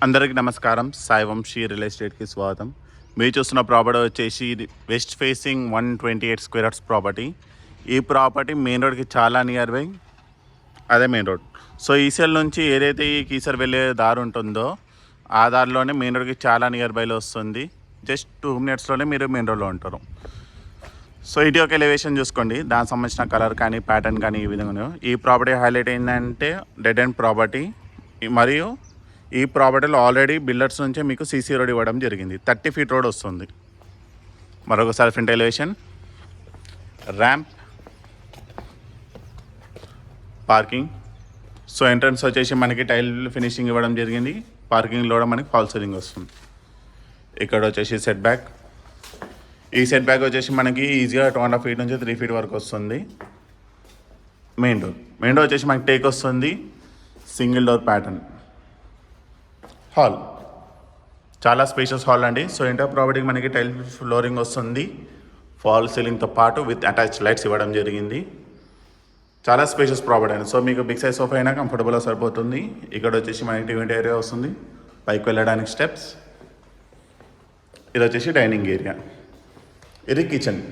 అందరికీ నమస్కారం. సాయి వంశీ రియల్ ఎస్టేట్కి స్వాగతం. మీరు చూస్తున్న ప్రాపర్టీ వచ్చేసి ఇది west facing 128 square yards property. ఈ ప్రాపర్టీ మెయిన్ రోడ్కి చాలా నియర్ బై, అదే మెయిన్ రోడ్. సో ఈసీఎల్ నుంచి ఏదైతే ఈ కీసర్ వెళ్ళే దారి ఉంటుందో ఆ దారిలోనే మెయిన్ రోడ్కి చాలా నియర్ బైలో వస్తుంది. జస్ట్ 2 minutesలోనే మీరు మెయిన్ రోడ్లో ఉంటారు. సో ఇటు ఒక ఎలివేషన్ చూసుకోండి, దానికి సంబంధించిన కలర్ కానీ ప్యాటర్న్ కానీ ఈ విధంగా. ఈ ప్రాపర్టీ హైలైట్ ఏంటంటే డెడ్ ఎండ్ ప్రాపర్టీ, మరియు ఈ ప్రాపర్టీలో ఆల్రెడీ బిల్డర్స్ నుంచే మీకు సీసీ రోడ్ ఇవ్వడం జరిగింది. 30 feet రోడ్ వస్తుంది. మరొకసారి front elevation, ramp, parking. So entrance వచ్చేసి మనకి టైల్ ఫినిషింగ్ ఇవ్వడం జరిగింది. పార్కింగ్లో కూడా మనకి ఫాల్ సీలింగ్ వస్తుంది. ఇక్కడ వచ్చేసి సెట్ బ్యాక్. ఈ సెట్ బ్యాక్ వచ్చేసి మనకి ఈజీగా 2.5 feet నుంచి 3 feet వరకు వస్తుంది. మెయిన్ డోర్ వచ్చేసి మనకి టేక్ వస్తుంది. Single door pattern. హాల్ చాలా స్పేషియస్ హాల్ అండి. సో ఎంటర్ ప్రాపర్టీకి మనకి టైల్ ఫ్లోరింగ్ వస్తుంది. ఫాల్ సీలింగ్తో పాటు విత్ అటాచ్ లైట్స్ ఇవ్వడం జరిగింది. చాలా స్పేషియస్ ప్రాపర్టీ అండి. సో మీకు బిగ్ సైజ్ సోఫా అయినా కంఫర్టబుల్గా సరిపోతుంది. ఇక్కడ వచ్చేసి మనకి టీవీ ఏరియా వస్తుంది. పైకి వెళ్ళడానికి స్టెప్స్. ఇది వచ్చేసి డైనింగ్ ఏరియా. ఇది kitchen.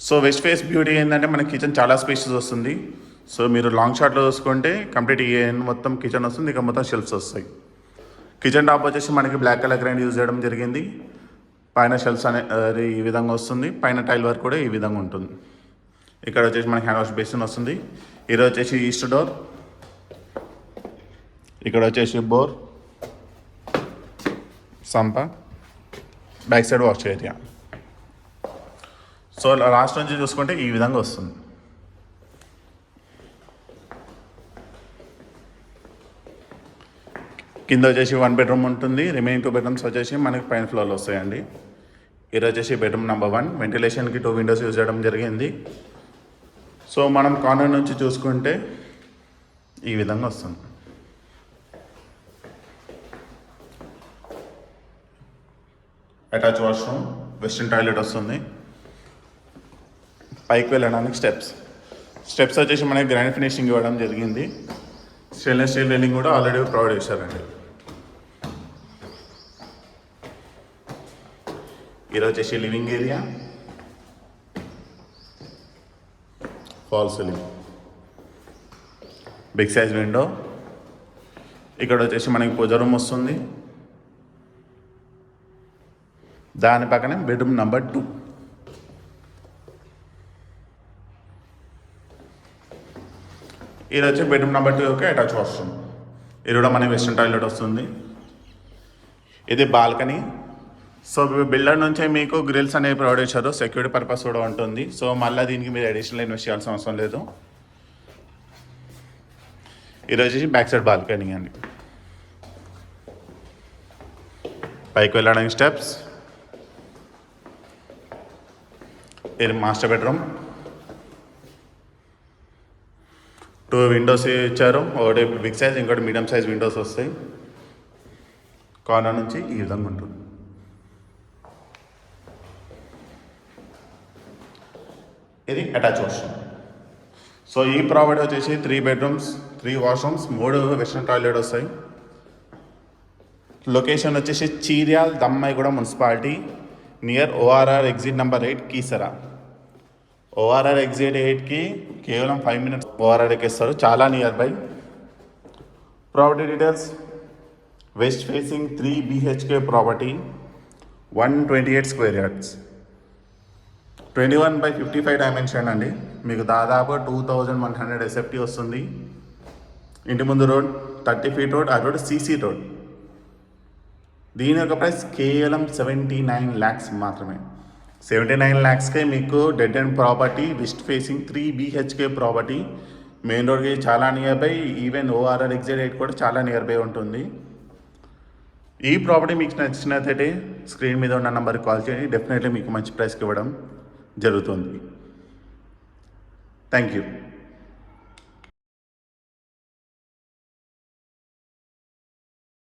So west face beauty ఏంటంటే మనకి కిచెన్ చాలా స్పేషియస్ వస్తుంది. సో మీరు లాంగ్ షాట్లో చూసుకుంటే కంప్లీట్ మొత్తం కిచెన్ వస్తుంది. ఇక మొత్తం షెల్ఫ్స్ వస్తాయి. కిచెన్ టాప్ వచ్చేసి మనకి బ్లాక్ కలర్ గ్రైండ్ యూజ్ చేయడం జరిగింది. పైన షెల్ఫ్స్ అనేది ఈ విధంగా వస్తుంది. పైన టైల్ వర్క్ కూడా ఈ విధంగా ఉంటుంది. ఇక్కడ వచ్చేసి మనకి హ్యాండ్ వాష్ బేసిన్ వస్తుంది. ఇది వచ్చేసి ఈస్ట్ డోర్. ఇక్కడ వచ్చేసి బోర్, సంప, back side wash area. So last నుంచి చూసుకుంటే ఈ విధంగా వస్తుంది. కింద వచ్చేసి 1 bedroom ఉంటుంది. రిమైనింగ్ 2 bedrooms వచ్చేసి మనకి పైన ఫ్లోర్లో వస్తాయండి. ఇది వచ్చేసి బెడ్రూమ్ నెంబర్ 1. వెంటిలేషన్కి 2 windows యూజ్ చేయడం జరిగింది. సో మనం కార్నర్ నుంచి చూసుకుంటే ఈ విధంగా వస్తుంది. అటాచ్ వాష్రూమ్, వెస్ట్రన్ టాయిలెట్ వస్తుంది. పైకి వెళ్ళడానికి స్టెప్స్ వచ్చేసి మనకి గ్రానైట్ ఫినిషింగ్ ఇవ్వడం జరిగింది. స్టెయిన్లెస్ స్టీల్ రైలింగ్ కూడా ఆల్రెడీ ప్రొవైడ్ చేశారండి. ఇది వచ్చేసి living area, fall ceiling, big size window. ఇక్కడ వచ్చేసి మనకి పూజ రూమ్ వస్తుంది. దాని పక్కనే బెడ్రూమ్ నెంబర్ 2. ఇది వచ్చి బెడ్రూమ్ నెంబర్ 2 యొక్క అటాచ్ వాష్రూమ్. ఇది కూడా మనకి వెస్ట్రన్ టాయిలెట్ వస్తుంది. ఇది బాల్కనీ. సో బిల్డర్ నుంచే మీకు గ్రిల్స్ అనేవి ప్రొవైడ్ చేశారు. సెక్యూరిటీ పర్పస్ కూడా ఉంటుంది. సో మళ్ళీ దీనికి మీరు అడిషనల్ ఇన్వెస్ట్ చేయాల్సిన అవసరం లేదు. ఇది వచ్చేసి బ్యాక్ సైడ్ బాల్కనీ అండి. పైకి వెళ్ళడానికి స్టెప్స్. ఇది మాస్టర్ బెడ్రూమ్. 2 windows ఇచ్చారు. ఒకటి బిగ్ సైజ్, ఇంకోటి మీడియం సైజ్ విండోస్ వస్తాయి. కార్నర్ నుంచి ఈ విధంగా ఉంటుంది. ఇది అటాచ్ వాష్రూమ్. సో ఈ ప్రాపర్టీ వచ్చేసి 3 bedrooms, 3 washrooms, 3 వెస్ట్రన్ టాయిలెట్ వస్తాయి. లొకేషన్ వచ్చేసి Cheeryal, Dammaiguda municipality, near ORR exit number 8, Keesara. ORR exit 8కి కేవలం 5 minutes ORR ఎక్కిస్తారు. చాలా near by. Property details: west facing 3 BHK property, 128 square yards, 21/55 dimension అండి. మీకు దాదాపు 2100 SFT వస్తుంది. ఇంటి ముందు రోడ్ 30 feet రోడ్, ఆ రోడ్ సీసీ రోడ్. దీని యొక్క ప్రైస్ కేవలం 79 lakhs మాత్రమే. 79 lakhsకే మీకు dead end property, west facing 3 BHK property, main రోడ్కి చాలా near by. Even ORR exit 8 కూడా చాలా నియర్ బై ఉంటుంది. ఈ ప్రాపర్టీ మీకు నచ్చినట్లయితే స్క్రీన్ మీద ఉన్న నెంబర్కి కాల్ చేయండి. డెఫినెట్లీ మీకు మంచి ప్రైస్కి ఇవ్వడం జరుగుతుంది. Thank you.